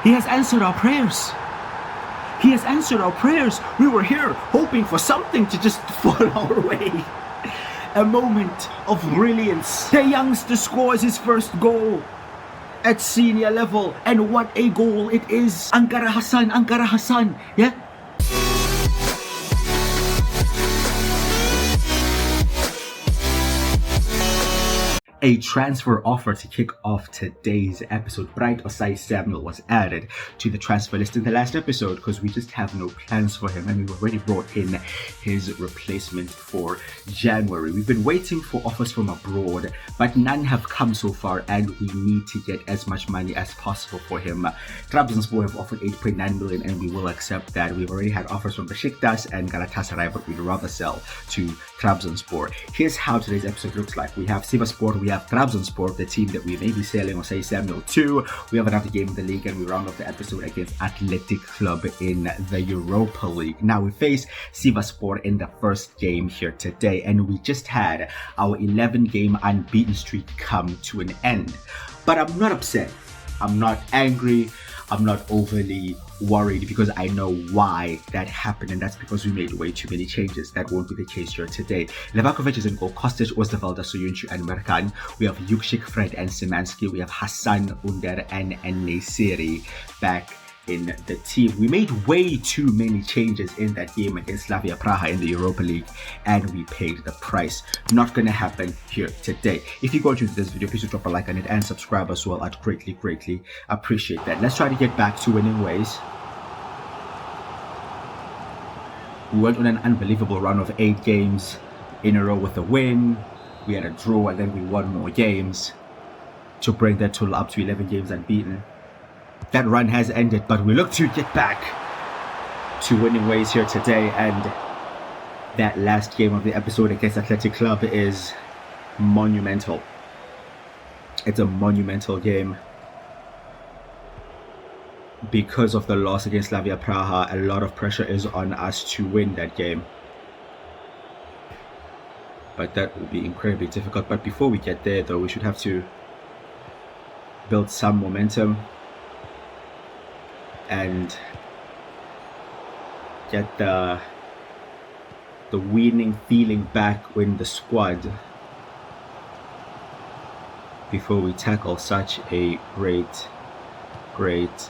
He has answered our prayers. He has answered our prayers. We were here hoping for something to just fall our way. A moment of brilliance. The youngster scores his first goal at senior level, and what a goal it is. Ankara Hassan, yeah? A transfer offer to kick off today's episode. Bright Osai Samuel was added to the transfer list in the last episode because we just have no plans for him, and we've already brought in his replacement for January. We've been waiting for offers from abroad, but none have come so far, and we need to get as much money as possible for him. Trabzonspor have offered 8.9 million, and we will accept that. We've already had offers from Besiktas and Galatasaray, but we'd rather sell to Trabzonspor. Here's how today's episode looks like. We have Sivasspor, we have Trabzonspor, the team that we may be selling Osai Samuel to. We have another game in the league, and we round off the episode against Athletic Club in the Europa League. Now we face Sivasspor in the first game here today, and we just had our 11-game unbeaten streak come to an end. But I'm not upset. I'm not angry. I'm not overly worried because I know why that happened, and that's because we made way too many changes. That won't be the case here today. Levakovic is in goal, Kostic, Osterwalder, Soyuncu, and Merkan. We have Yukshik, Fred, and Szymanski. We have Hassan, Under, and Nesiri back in the team. We made way too many changes in that game against Slavia Praha in the Europa League, and we paid the price. Not gonna happen here today. If you go into this video, please drop a like on it and subscribe as well. I'd greatly appreciate that. Let's try to get back to winning ways. We went on an unbelievable run of 8 games in a row with a win. We had a draw, and then we won more games to bring that total up to 11 games unbeaten. That run has ended, but we look to get back to winning ways here today, and that last game of the episode against Athletic Club is monumental. It's a monumental game. Because of the loss against Slavia Praha, a lot of pressure is on us to win that game. But that will be incredibly difficult. But before we get there, though, we should have to build some momentum and get the winning feeling back in the squad before we tackle such a great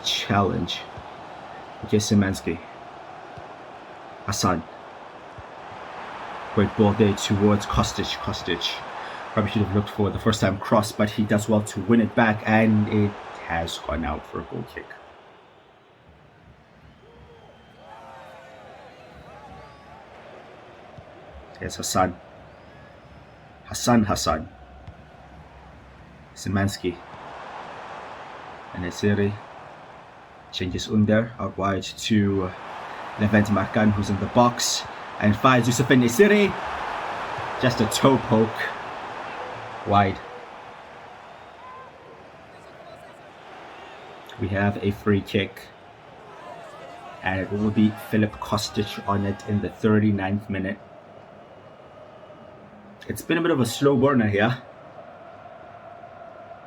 challenge. Okay, Szymanski, Hassan, great ball there towards Kostic. Probably should have looked for the first time cross, but he does well to win it back, and it has gone out for a goal kick. Here's Hassan. Hassan. Szymanski. And Nesiri changes Under out wide to Levent Markan, who's in the box, and finds Yusuf and Nesiri. Just a toe poke wide. We have a free kick, and it will be Filip Kostic on it in the 39th minute. It's been a bit of a slow burner here.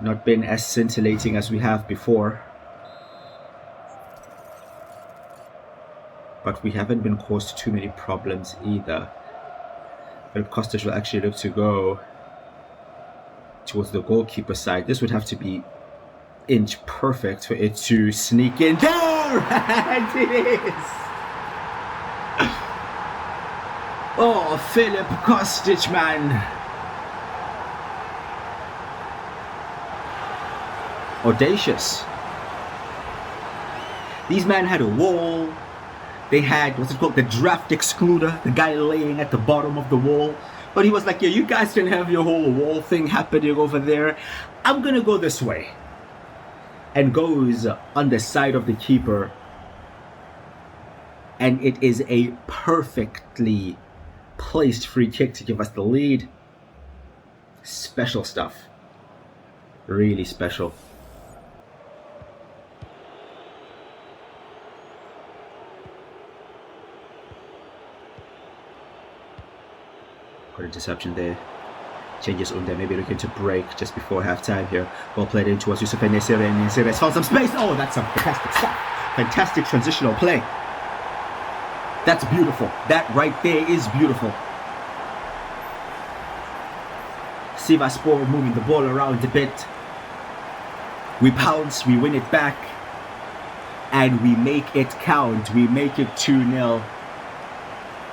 Not been as scintillating as we have before. But we haven't been caused too many problems either. Filip Kostic will actually look to go towards the goalkeeper side. This would have to be inch perfect for it to sneak in there. And it is. Oh, Filip Kostic, man. Audacious. These men had a wall. They had, what's it called, the draft excluder, the guy laying at the bottom of the wall. But he was like, yeah, you guys can have your whole wall thing happening over there. I'm gonna go this way. And goes on the side of the keeper. And it is a perfectly placed free kick to give us the lead. Special stuff. Really special. Got a deception there. Changes Under, maybe looking to break just before half-time here. Ball played in towards Yusuf Enesiri, and Enesiri has found some space. Oh, that's some fantastic stuff. Fantastic transitional play. That's beautiful. That right there is beautiful. Sivasspor moving the ball around a bit. We pounce, we win it back, and we make it count. We make it 2-0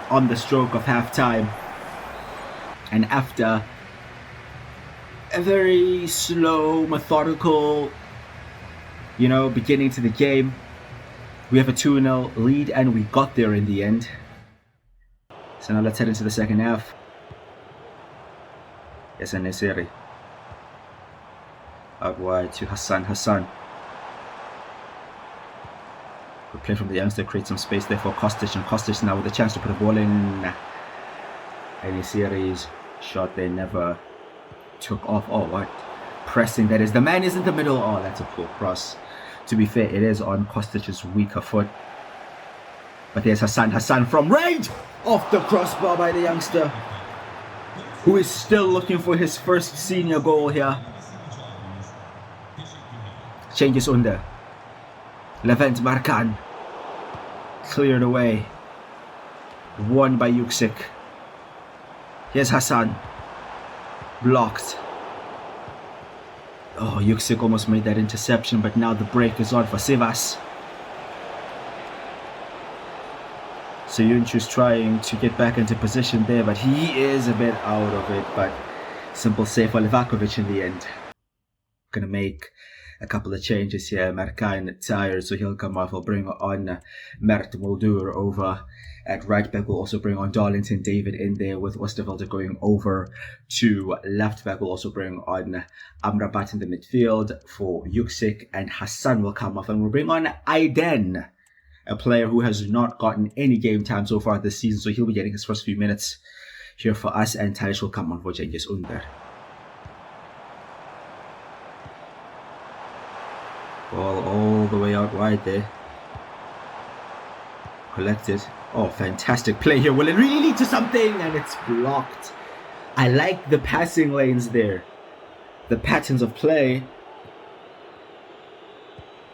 on the stroke of half-time. And after a very slow, methodical, beginning to the game, we have a 2-0 lead, and we got there in the end. So now let's head into the second half. Yes, Enesiri. Out wide to Hassan Hassan. Good play from the youngster, create some space there for Kostic, and Kostic now with a chance to put a ball in. Enesiri's shot there never took off. Oh, what pressing that is. The man is in the middle. Oh, that's a poor cross. To be fair, it is on Kostic's weaker foot. But there's Hassan Hassan from range. Off the crossbar by the youngster, who is still looking for his first senior goal here. Changes Under. Levent Markan. Cleared away. Won by Yüksek. Here's Hassan. Blocked. Oh, Yüksek almost made that interception, but now the break is on for Sivas. Söyüncü's trying to get back into position there, but he is a bit out of it. But simple save for Livakovic in the end. Gonna make a couple of changes here. Markan tired, so he'll come off. We'll bring on Mert Muldur over at right back. We'll also bring on Darlington David in there, with Westervelde going over to left back. We'll also bring on Amrabat in the midfield for Yüksek, and Hassan will come off, and we'll bring on Aiden, a player who has not gotten any game time so far this season, so he'll be getting his first few minutes here for us, and Thijs will come on for Cengiz Under. Ball all the way out wide there. Collected. Oh, fantastic play here. Will it really lead to something? And it's blocked. I like the passing lanes there. The patterns of play.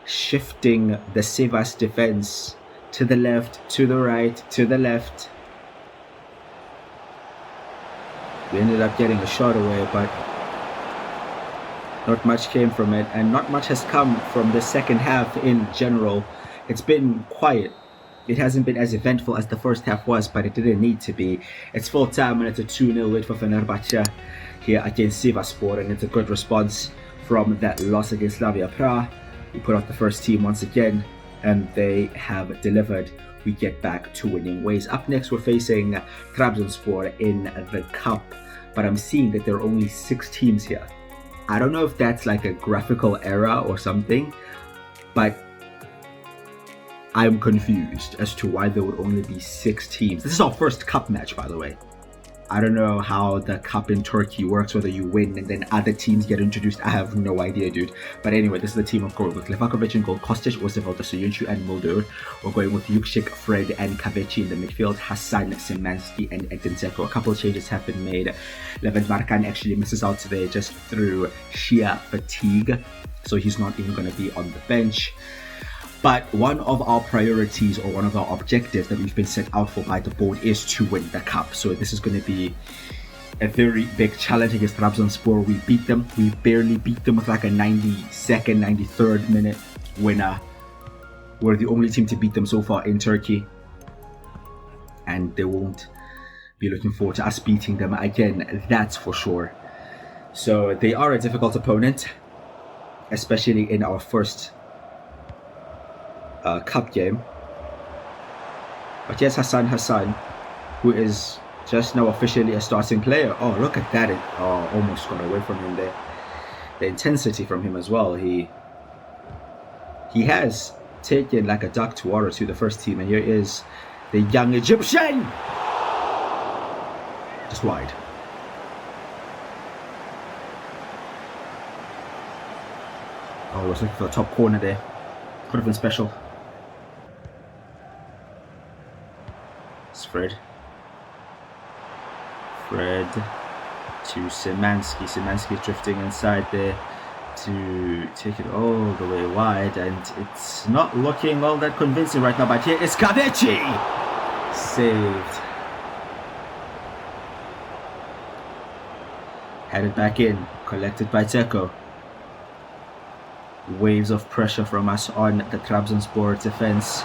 Shifting the Sivas defense to the left, to the right, to the left. We ended up getting a shot away, but not much came from it, and not much has come from the second half in general. It's been quiet. It hasn't been as eventful as the first half was, but it didn't need to be. It's full time, and it's a 2-0 win for Fenerbahçe here against Sivasspor, and it's a good response from that loss against Slavia Prague. We put out the first team once again, and they have delivered. We get back to winning ways. Up next, we're facing Trabzonspor in the Cup, but I'm seeing that there are only 6 teams here. I don't know if that's like a graphical error or something, but I'm confused as to why there would only be 6 teams. This is our first cup match, by the way. I don't know how the cup in Turkey works, whether you win and then other teams get introduced. I have no idea, dude. But anyway, this is the team I'm going with. Livakovic in goal, Kostic, Westervelde, Söyüncü, and Muldur. We're going with Yüksek, Fred, and Kaveci in the midfield. Hassan, Szymanski, and Edin Dzeko. A couple of changes have been made. Levent Markan actually misses out today just through sheer fatigue, so he's not even going to be on the bench. But one of our priorities, or one of our objectives that we've been set out for by the board, is to win the cup. So this is going to be a very big challenge against Trabzonspor. We beat them. We barely beat them with like a 92nd, 93rd minute winner. We're the only team to beat them so far in Turkey, and they won't be looking forward to us beating them again, that's for sure. So they are a difficult opponent, especially in our first cup game. But yes, Hassan Hassan, who is just now officially a starting player. Oh, look at that. It almost got away from him there. The intensity from him as well. He has taken like a duck to water to the first team, and here is the young Egyptian. Just wide. Oh, I was looking for the top corner there. Could have been special. It's Fred. to Szymanski. Szymanski drifting inside there to take it all the way wide, and it's not looking all that convincing right now, but here is Kavechi! Saved. Headed back in, collected by Dzeko. Waves of pressure from us on the Trabzonspor defense.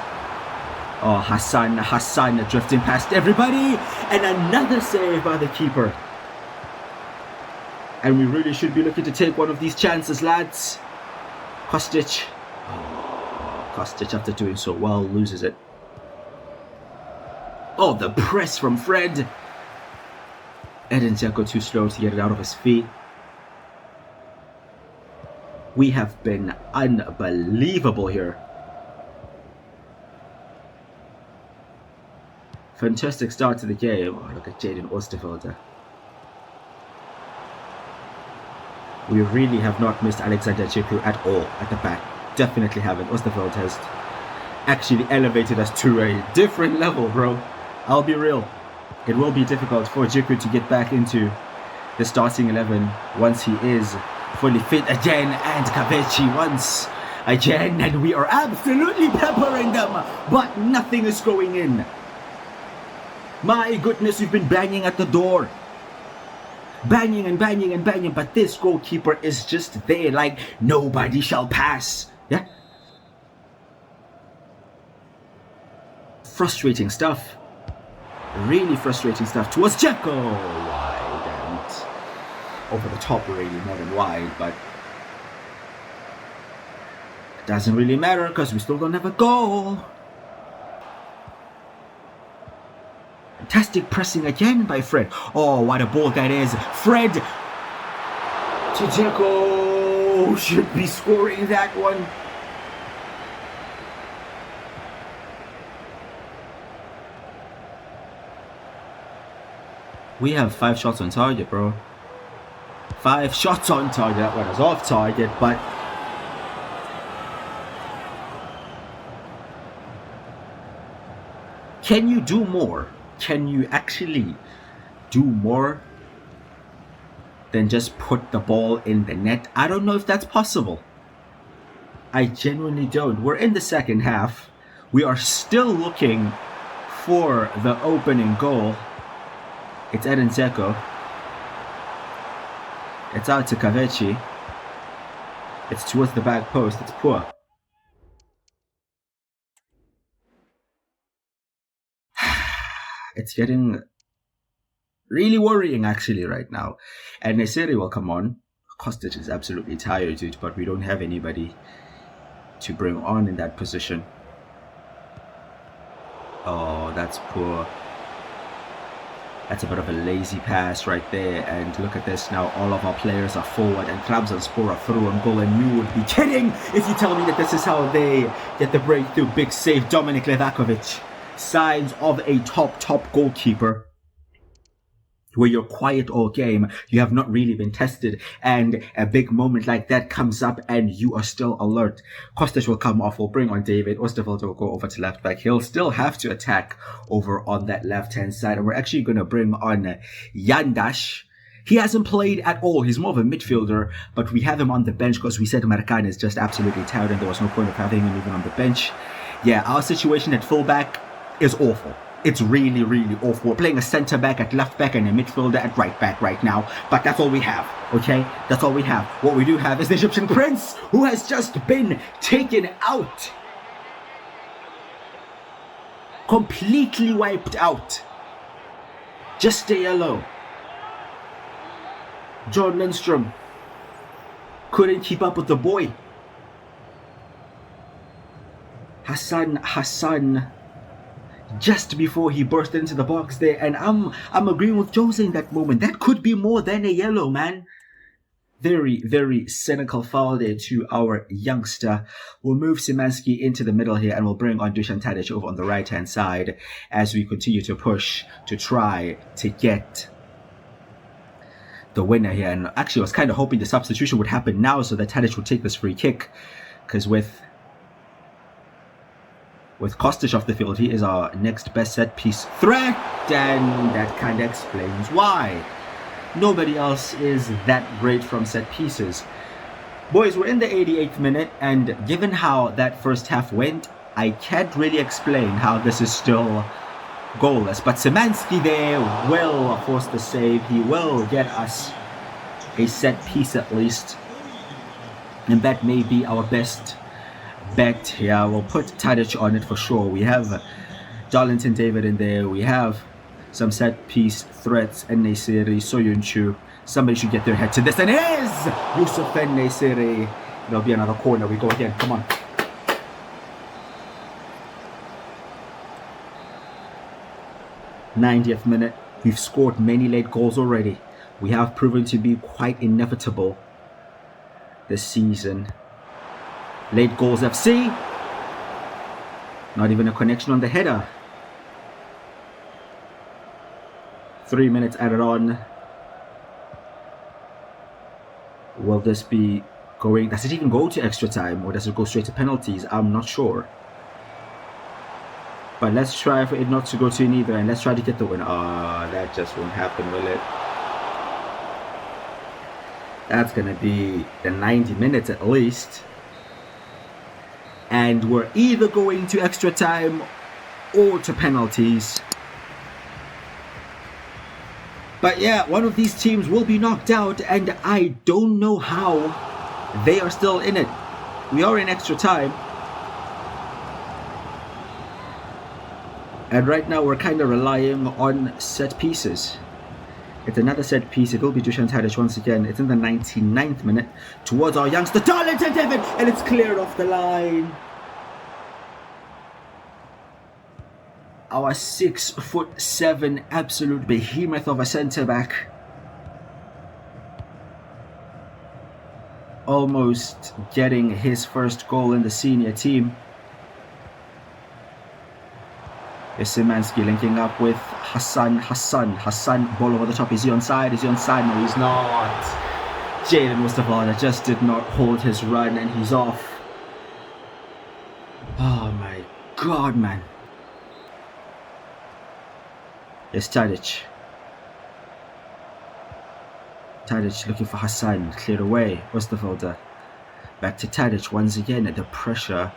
Oh, Hassan Hassan drifting past everybody, and another save by the keeper. And we really should be looking to take one of these chances, lads. Kostic. Oh, Kostic, after doing so well, loses it. Oh, the press from Fred. Edin Dzeko too slow to get it out of his feet. We have been unbelievable here. Fantastic start to the game. Oh, look at Jaden Osterwolde. We really have not missed Alexander Dzeko at all at the back. Definitely haven't. Osterwolde has actually elevated us to a different level, bro. I'll be real. It will be difficult for Dzeko to get back into the starting 11 once he is fully fit again, and Kavechi once again, and we are absolutely peppering them, but nothing is going in. My goodness, we've been banging at the door. Banging and banging and banging, but this goalkeeper is just there like nobody shall pass. Yeah? Frustrating stuff. Really frustrating stuff towards Dzeko. Wide and over the top, really, more than wide, but it doesn't really matter because we still don't have a goal. Fantastic pressing again by Fred. Oh, what a ball that is. Fred to Dzeko. Should be scoring that one. We have 5 shots on target, bro. 5 shots on target. That one is off target, but can you do more? Can you actually do more than just put the ball in the net? I don't know if that's possible. I genuinely don't. We're in the second half. We are still looking for the opening goal. It's Edin Dzeko. It's out to Kavechi. It's towards the back post. It's poor. It's getting really worrying actually right now. And Nesiri will come on. Kostic is absolutely tired, dude, but we don't have anybody to bring on in that position. Oh, that's poor. That's a bit of a lazy pass right there. And look at this now. All of our players are forward and Trabzonspor are through on goal. And you would be kidding if you tell me that this is how they get the breakthrough. Big save, Dominik Levakovic. Signs of a top goalkeeper. Where you're quiet all game, you have not really been tested, and a big moment like that comes up and you are still alert. Kostic will come off, will bring on David. Osterwolde will go over to left back. He'll still have to attack over on that left hand side, and we're actually going to bring on Yandash. He hasn't played at all. He's more of a midfielder, but we have him on the bench because we said Marcan is just absolutely tired and there was no point of having him even on the bench. Yeah, our situation at fullback is awful. It's really awful. We're playing a centre back at left back and a midfielder at right back right now. But that's all we have, okay? That's all we have. What we do have is the Egyptian Prince, who has just been taken out. Completely wiped out. Just a yellow. John Lindstrom couldn't keep up with the boy. Hassan Hassan. Just before he burst into the box there, and I'm agreeing with Jose in that moment. That could be more than a yellow, man. Very cynical foul there to our youngster. We'll move Szymanski into the middle here, and we'll bring on Dusan Tadic over on the right hand side as we continue to push to try to get the winner here. And actually, I was kind of hoping the substitution would happen now so that Tadic would take this free kick, because with Kostic off the field, he is our next best set piece threat, and that kind of explains why. Nobody else is that great from set pieces. Boys, we're in the 88th minute, and given how that first half went, I can't really explain how this is still goalless. But Szymanski there will force the save. He will get us a set piece at least. And that may be our best bet here. We'll put Tadic on it for sure. We have Darlington David in there. We have some set piece threats. En-Nesyri, Soyuncu. Somebody should get their head to this, and it is Yusuf En-Nesyri. There'll be another corner. We go again. Come on. '90th minute. We've scored many late goals already. We have proven to be quite inevitable this season. Late goals FC. Not even a connection on the header. 3 minutes added on. Will this be going? Does it even go to extra time, or does it go straight to penalties? I'm not sure. But let's try for it not to go to neither, and let's try to get the win. That just won't happen, will it? That's gonna be the 90 minutes at least. And we're either going to extra time or to penalties. But yeah, one of these teams will be knocked out, and I don't know how they are still in it. We are in extra time. And right now we're kind of relying on set pieces. It's another set piece. It will be Dusan Tadic once again. It's in the 99th minute towards our youngster Darlington David, and it's cleared off the line. Our 6'7" absolute behemoth of a centre back. Almost getting his first goal in the senior team. Is Szymanski linking up with Hassan Hassan. Hassan, ball over the top. Is he onside? Is he onside? No, he's not. Jadon Mustafa just did not hold his run, and he's off. Oh my god, man. It's Tadic. Tadic looking for Hassan. Cleared away. Mustafa back to Tadic once again. The pressure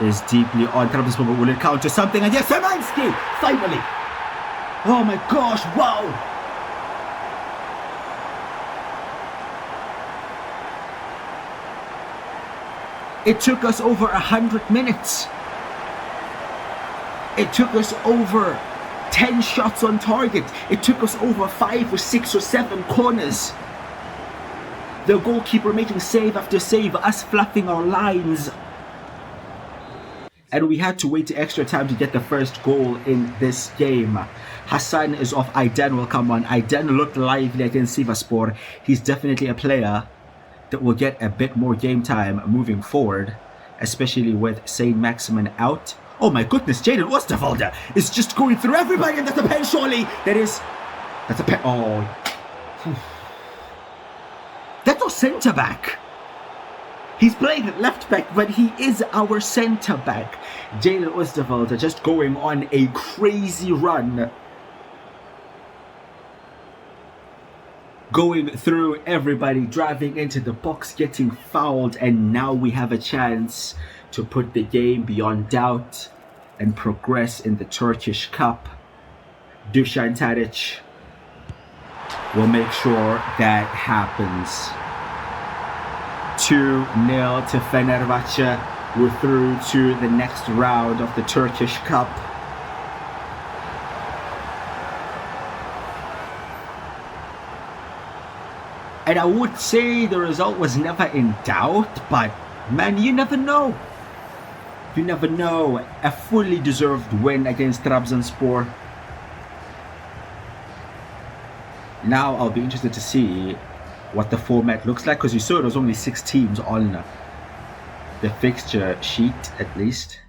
is deeply on. Trabzonspor will it counter something? And yes, Szymanski! Finally! Oh my gosh, wow! It took us over 100 minutes. It took us over 10 shots on target. It took us over 5 or 6 or 7 corners. The goalkeeper making save after save, us fluffing our lines. And we had to wait to extra time to get the first goal in this game. Hassan is off. Aiden will come on. Aiden looked lively against Sivasspor. He's definitely a player that will get a bit more game time moving forward, especially with Saint Maximin out. Oh my goodness, Jadon Osterwalder is just going through everybody, and that's a pen, surely. That's a pen. Oh. That's our centre back. He's playing at left back, but he is our centre back. Jadon Osterwalder just going on a crazy run. Going through everybody, driving into the box, getting fouled, and now we have a chance to put the game beyond doubt and progress in the Turkish Cup. Dusan Tadic will make sure that happens. 2-0 to Fenerbahçe. We're through to the next round of the Turkish Cup. And I would say the result was never in doubt, but man, you never know. You never know. A fully deserved win against Trabzonspor. Now I'll be interested to see what the format looks like, because you saw it was only 6 teams on the fixture sheet at least.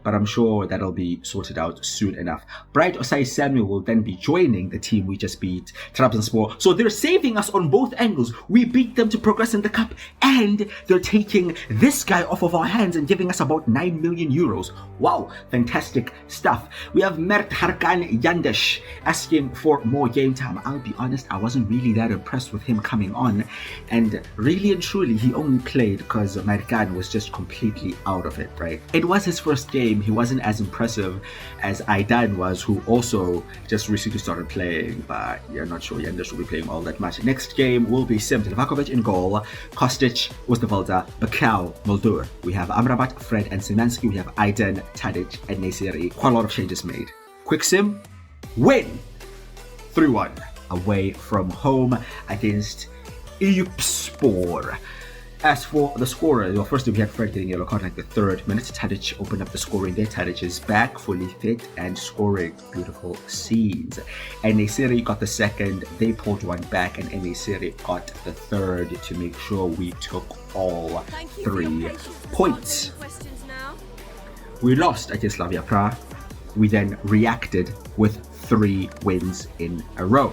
but I'm sure that'll be sorted out soon enough. Bright Osai Samuel will then be joining the team we just beat, Trabzonspor. So they're saving us on both angles. We beat them to progress in the cup, and they're taking this guy off of our hands and giving us about 9 million euros. Wow, fantastic stuff. We have Mert Hakan Yandesh asking for more game time. I'll be honest, I wasn't really that impressed with him coming on, and really and truly he only played because Merkan was just completely out of it, right? It was his first game. He wasn't as impressive as Aidan was, who also just recently started playing, but you're not sure Yandesh will be playing all that much. Next game will be Sim Livakovic in goal, Kostic, Osterwalder, Bakau, Muldur. We have Amrabat, Fred and Szymanski. We have Aidan, Tadic and Nesiri. Quite a lot of changes made. Quick Sim, win 3-1 away from home against Eyüpspor. As for the scorer, well, first we had Fred getting a yellow card like the 3rd minute. Tadic opened up the scoring there. Tadic is back, fully fit and scoring beautiful scenes. And Nesiri got the 2nd. They pulled one back, and Nesiri got the 3rd to make sure we took all 3 points. We lost against Slavia Prague. We then reacted with 3 wins in a row.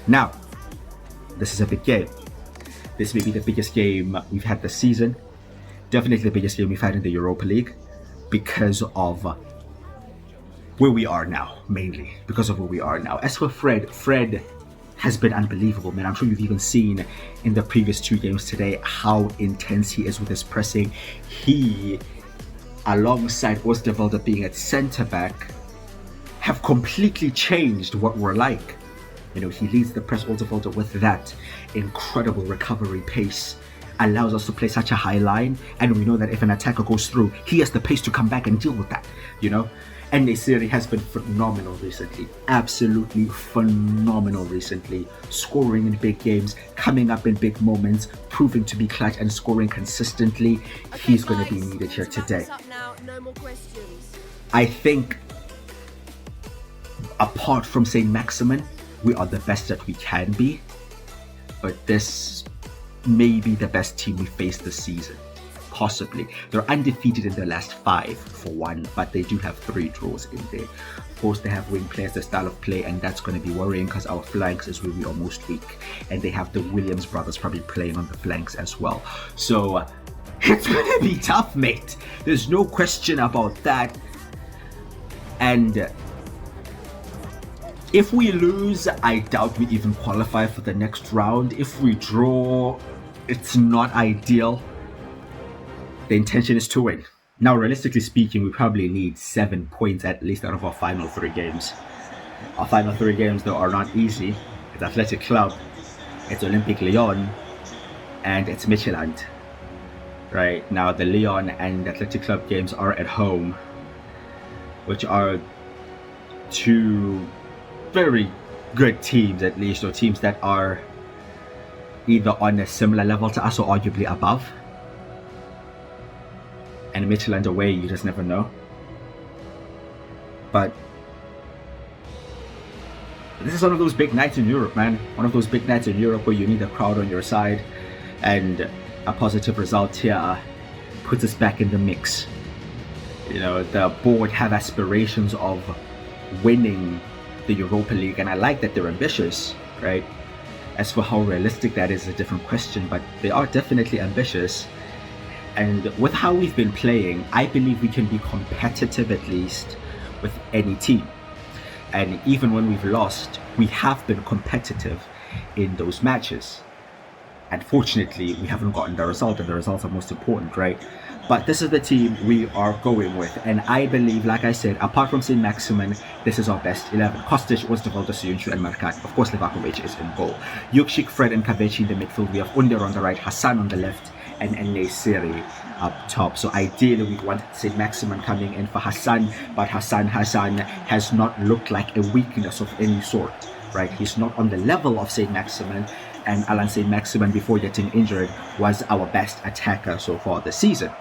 Now, this is a big game. This may be the biggest game we've had this season. Definitely the biggest game we've had in the Europa League because of where we are now, mainly because of where we are now. As for Fred has been unbelievable, man. I'm sure you've even seen in the previous 2 games today how intense he is with his pressing. He, alongside Osterwalder being at centre-back, have completely changed what we're like. You know, he leads the press Osterwalder with that incredible recovery pace, allows us to play such a high line, and we know that if an attacker goes through, he has the pace to come back and deal with that, you know? And Nesiri has been phenomenal recently, absolutely phenomenal recently, scoring in big games, coming up in big moments, proving to be clutch and scoring consistently. He's going to be needed here today. No more questions. I think, apart from St. Maximin, we are the best that we can be, but this may be the best team we faced this season. Possibly. They're undefeated in their last 5 for one, but they do have 3 draws in there. Of course, they have wing players, their style of play, and that's going to be worrying because our flanks is where we are most weak. And they have the Williams brothers probably playing on the flanks as well. So, it's going to be tough, mate. There's no question about that. And if we lose, I doubt we even qualify for the next round. If we draw, it's not ideal. The intention is to win. Now, realistically speaking, we probably need 7 points at least out of our final 3 games. Our final 3 games, though, are not easy. It's Athletic Club, it's Olympique Lyon, and it's Midtjylland. Right now, the Lyon and Athletic Club games are at home, which are 2 very good teams, at least, or teams that are either on a similar level to us or arguably above. And Midtjylland away, you just never know. But this is one of those big nights in Europe, man. One of those big nights in Europe where you need a crowd on your side, and a positive result here puts us back in the mix. You know, the board have aspirations of winning the Europa League, and I like that they're ambitious, right? As for how realistic that is a different question, but they are definitely ambitious. And with how we've been playing, I believe we can be competitive at least with any team. And even when we've lost, we have been competitive in those matches. Unfortunately, we haven't gotten the result, and the results are most important, right? But this is the team we are going with, and I believe, like I said, apart from St. Maximin, this is our best 11. Kostic, Osterwalder, Söyüncü, and Markat. Of course, Livakovic is in goal. Yukşik, Fred, and Kaveci in the midfield. We have Under on the right, Hassan on the left, and Nesiri up top. So ideally, we want St. Maximin coming in for Hassan, but Hassan Hassan has not looked like a weakness of any sort, right? He's not on the level of St. Maximin, and Alan St. Maximin, before getting injured, was our best attacker so far this season.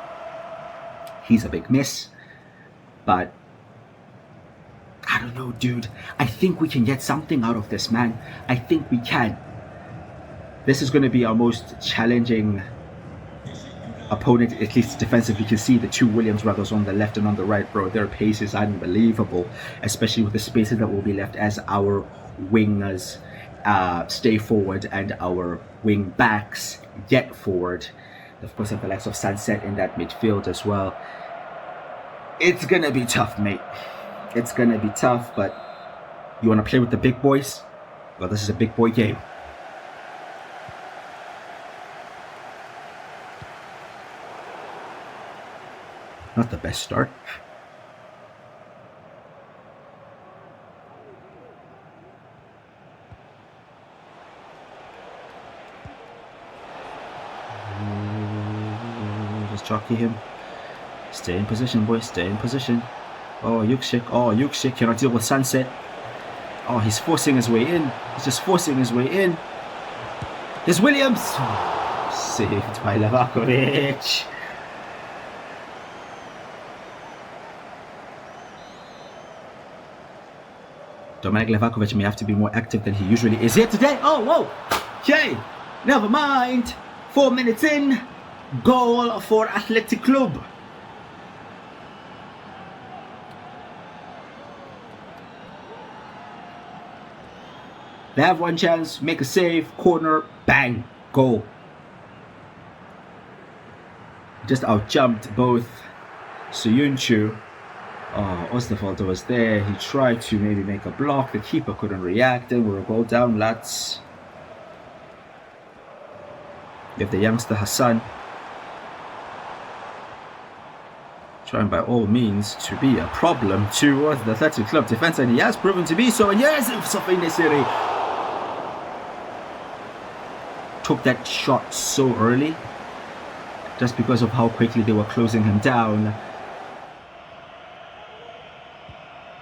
He's a big miss, but I don't know, dude. I think we can get something out of this, man. I think we can. This is going to be our most challenging opponent, at least defensively. You can see the two Williams brothers on the left and on the right, bro. Their pace is unbelievable, especially with the spaces that will be left as our wingers stay forward and our wing backs get forward. Of course, have the likes of Sunset in that midfield as well. It's gonna be tough, mate. It's gonna be tough, but you want to play with the big boys? Well, this is a big boy game. Not the best start. Just jockey him. Stay in position, boys. Stay in position. Oh, Yukshik cannot deal with Sunset. Oh, he's forcing his way in. He's just forcing his way in. Here's Williams. Oh, saved by Levakovic. Dominic Levakovic may have to be more active than he usually is here today. Oh, whoa. Okay. Never mind. 4 minutes in. Goal for Athletic Club. They have one chance, make a save, corner, bang, goal. Just out-jumped both Suyuncu. Oh, Osterwalder was there. He tried to maybe make a block. The keeper couldn't react. Then we're a goal down, lads. You have the youngster Hassan. Trying by all means to be a problem towards the Athletic Club defense, and he has proven to be so. And yes, Sofiane Nesiri took that shot so early just because of how quickly they were closing him down.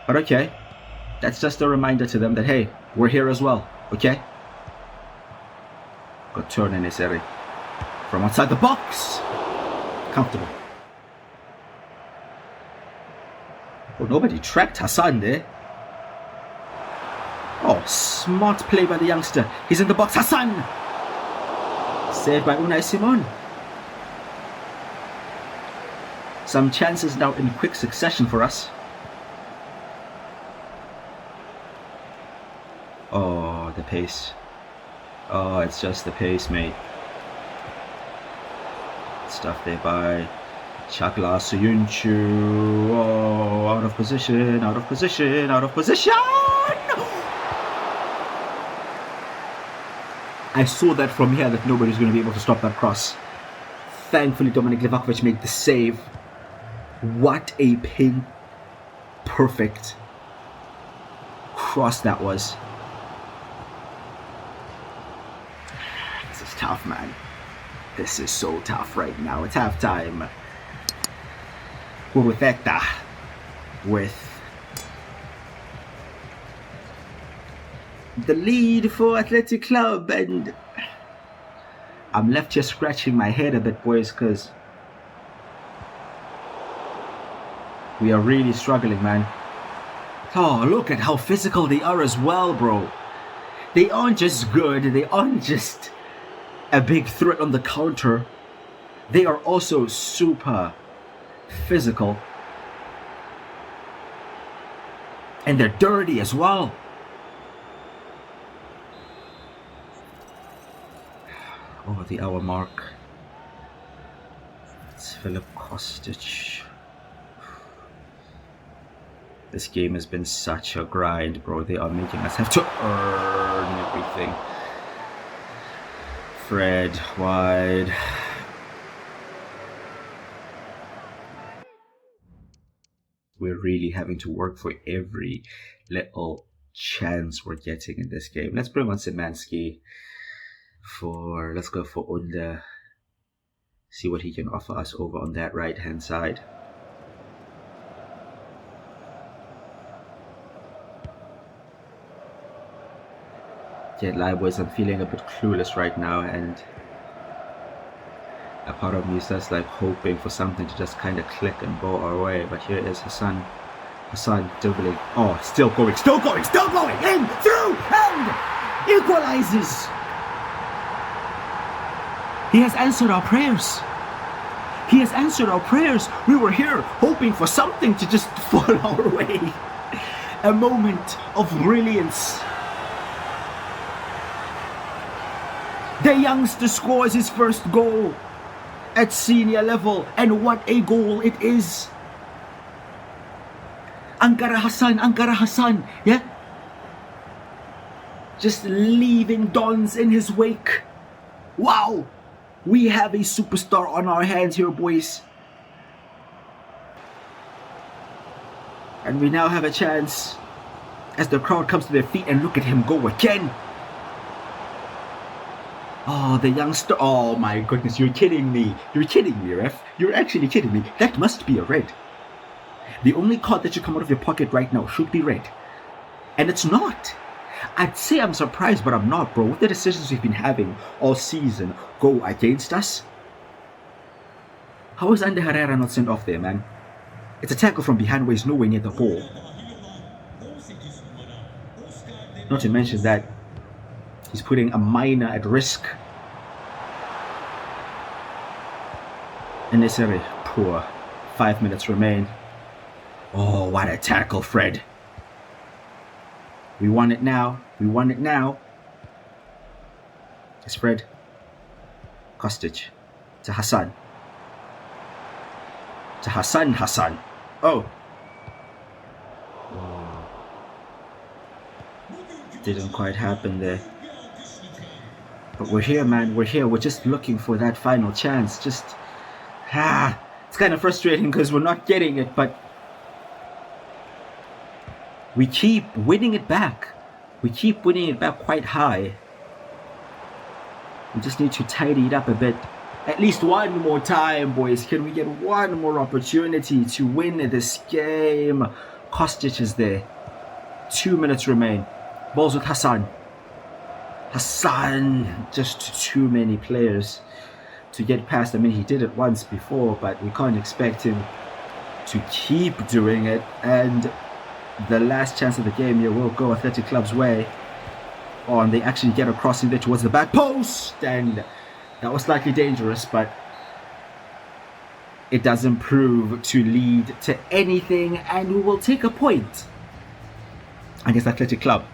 But okay, that's just a reminder to them that, hey, we're here as well, okay? Got Turner Nesiri from outside the box. Comfortable. Oh, nobody tracked Hassan there. Oh, smart play by the youngster. He's in the box. Hassan! Saved by Unai Simon. Some chances now in quick succession for us. Oh, the pace. Oh, it's just the pace, mate. Stuff there by Chakla Suyuncu. Oh, out of position, out of position, out of position! I saw that from here that nobody's going to be able to stop that cross. Thankfully, Dominic Levakovic made the save. What a pin perfect cross that was. This is tough, man. This is so tough right now. It's halftime. Uruteta with the lead for Athletic Club, and I'm left here scratching my head a bit, boys, because we are really struggling, man. Oh, look at how physical they are as well, bro. They aren't just good, they aren't just a big threat on the counter. They are also super physical. And they're dirty as well. Over the hour mark. It's Filip Kostic. This game has been such a grind, bro. They are making us have to earn everything. Fred wide. We're really having to work for every little chance we're getting in this game. Let's bring on Szymanski for, let's go for Under. See what he can offer us over on that right hand side. Yeah, lie, boys, I'm feeling a bit clueless right now, and a part of me is just like hoping for something to just kind of click and go our way. But here is Hassan. Hassan dribbling. Oh, still going, in, through, and equalizes. He has answered our prayers. He has answered our prayers. We were here hoping for something to just fall our way. A moment of brilliance. The youngster scores his first goal at senior level, and what a goal it is. Ankara Hassan, yeah? Just leaving Dons in his wake. Wow! We have a superstar on our hands here, boys. And we now have a chance as the crowd comes to their feet, and look at him go again. Oh, the youngster. Oh my goodness, you're kidding me. You're kidding me, ref. You're actually kidding me. That must be a red. The only card that should come out of your pocket right now should be red. And it's not. I'd say I'm surprised, but I'm not, bro. With the decisions we've been having all season go against us. How is Ander Herrera not sent off there, man? It's a tackle from behind where he's nowhere near the ball. Not to mention that he's putting a minor at risk. And this very poor. 5 minutes remain. Oh, what a tackle, Fred. We want it now. We want it now. It's Fred. Kostic. To Hassan. To Hassan Hassan. Oh. Didn't quite happen there. But we're here, man. We're here. We're just looking for that final chance. Just... it's kind of frustrating because we're not getting it, but... we keep winning it back. We keep winning it back quite high. We just need to tidy it up a bit. At least one more time, boys. Can we get one more opportunity to win this game? Kostic is there. 2 minutes remain. Balls with Hassan. Hassan. Just too many players to get past. I mean, he did it once before, but we can't expect him to keep doing it. And the last chance of the game here will go Athletic Club's way. Oh, and they actually get a crossing there towards the back post. And that was slightly dangerous, but it doesn't prove to lead to anything. And we will take a point against Athletic Club.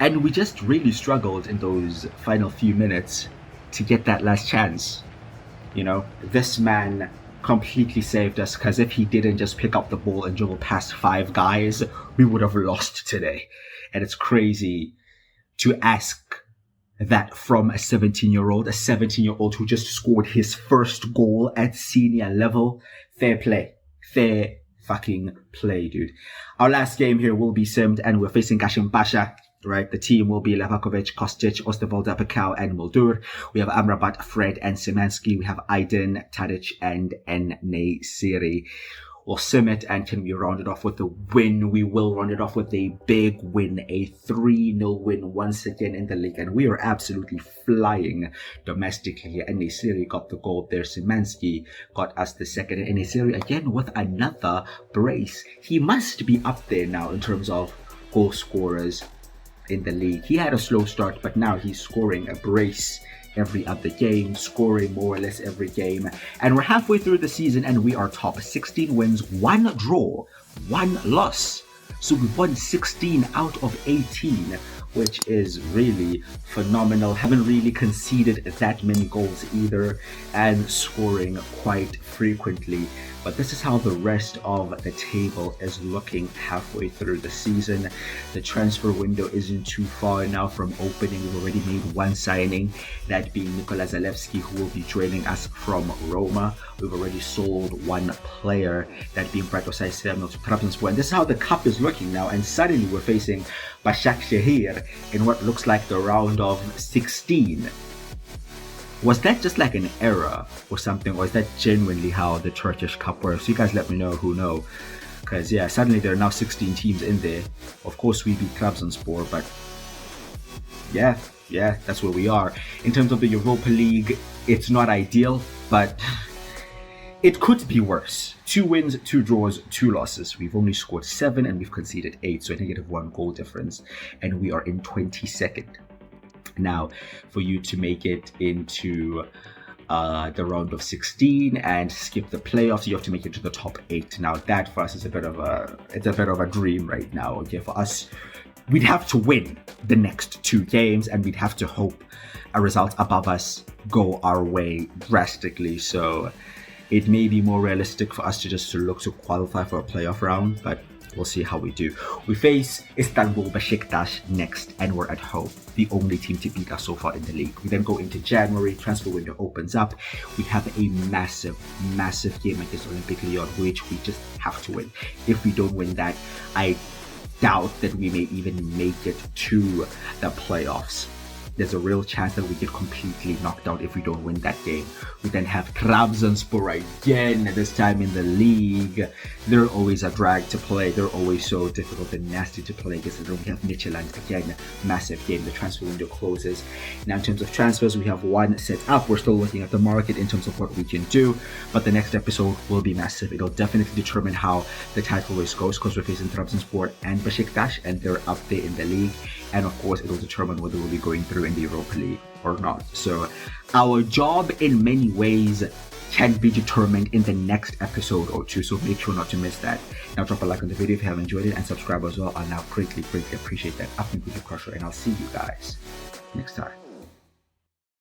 And we just really struggled in those final few minutes to get that last chance. You know, this man completely saved us, because if he didn't just pick up the ball and dribble past 5 guys, we would have lost today. And it's crazy to ask that from a 17-year-old who just scored his first goal at senior level. Fair play. Fair fucking play, dude. Our last game here will be simmed, and we're facing Kashim Pasha. Right, the team will be Levakovic, Kostic, Osterwolde, Pekau, and Muldur. We have Amrabat, Fred, and Szymanski. We have Aydin, Tadic, and En-Nesyri. We'll sim it, and can we round it off with a win? We will round it off with a big win, a 3-0 win once again in the league, and we are absolutely flying domestically. En-Nesyri got the goal there. Szymanski got us the second, and En-Nesyri again with another brace. He must be up there now in terms of goal scorers in the league. He had a slow start, but now he's scoring a brace every other game, scoring more or less every game. And we're halfway through the season, and we are top. 16 wins, 1 draw, 1 loss. So we've won 16 out of 18, which is really phenomenal. Haven't really conceded that many goals either, and scoring quite frequently. But this is how the rest of the table is looking halfway through the season. The transfer window isn't too far now from opening. We've already made 1 signing, that being Nikola Zalewski, who will be joining us from Roma. We've already sold 1 player, that being Bratosai Semno to Trabzonspor. And this is how the cup is looking now. And suddenly we're facing Başakşehir in what looks like the round of 16. Was that just like an error or something, or is that genuinely how the Turkish Cup works? You guys let me know who know. Because yeah, suddenly there are now 16 teams in there. Of course we beat Trabzonspor, but yeah, that's where we are. In terms of the Europa League, it's not ideal, but it could be worse. 2 wins, 2 draws, 2 losses. We've only scored 7 and we've conceded 8, so a -1 goal difference. And we are in 22nd. Now, for you to make it into the round of 16 and skip the playoffs. You have to make it to the top 8. Now that for us is a bit of a dream right now. Okay, for us, we'd have to win the next 2 games and we'd have to hope a result above us go our way drastically. So it may be more realistic for us to just look to qualify for a playoff round, but we'll see how we do. We face Istanbul Besiktas next, and we're at home. The only team to beat us so far in the league. We then go into January, transfer window opens up. We have a massive game against Olympic Lyon, which we just have to win. If we don't win that, I doubt that we may even make it to the playoffs. There's a real chance that we get completely knocked out if we don't win that game. We then have Trabzonspor again, this time in the league. They're always a drag to play. They're always so difficult and nasty to play against. And then we have Midtjylland again, massive game. The transfer window closes. Now in terms of transfers, we have one set up. We're still looking at the market in terms of what we can do. But the next episode will be massive. It'll definitely determine how the title race goes because we're facing Trabzonspor and Besiktas and they're up there in the league. And of course, it'll determine whether we'll be going through in the Europa League or not. So our job in many ways can be determined in the next episode or 2. So make sure not to miss that. Now drop a like on the video if you have enjoyed it and subscribe as well. I'll now greatly appreciate that. I've been Crusher and I'll see you guys next time.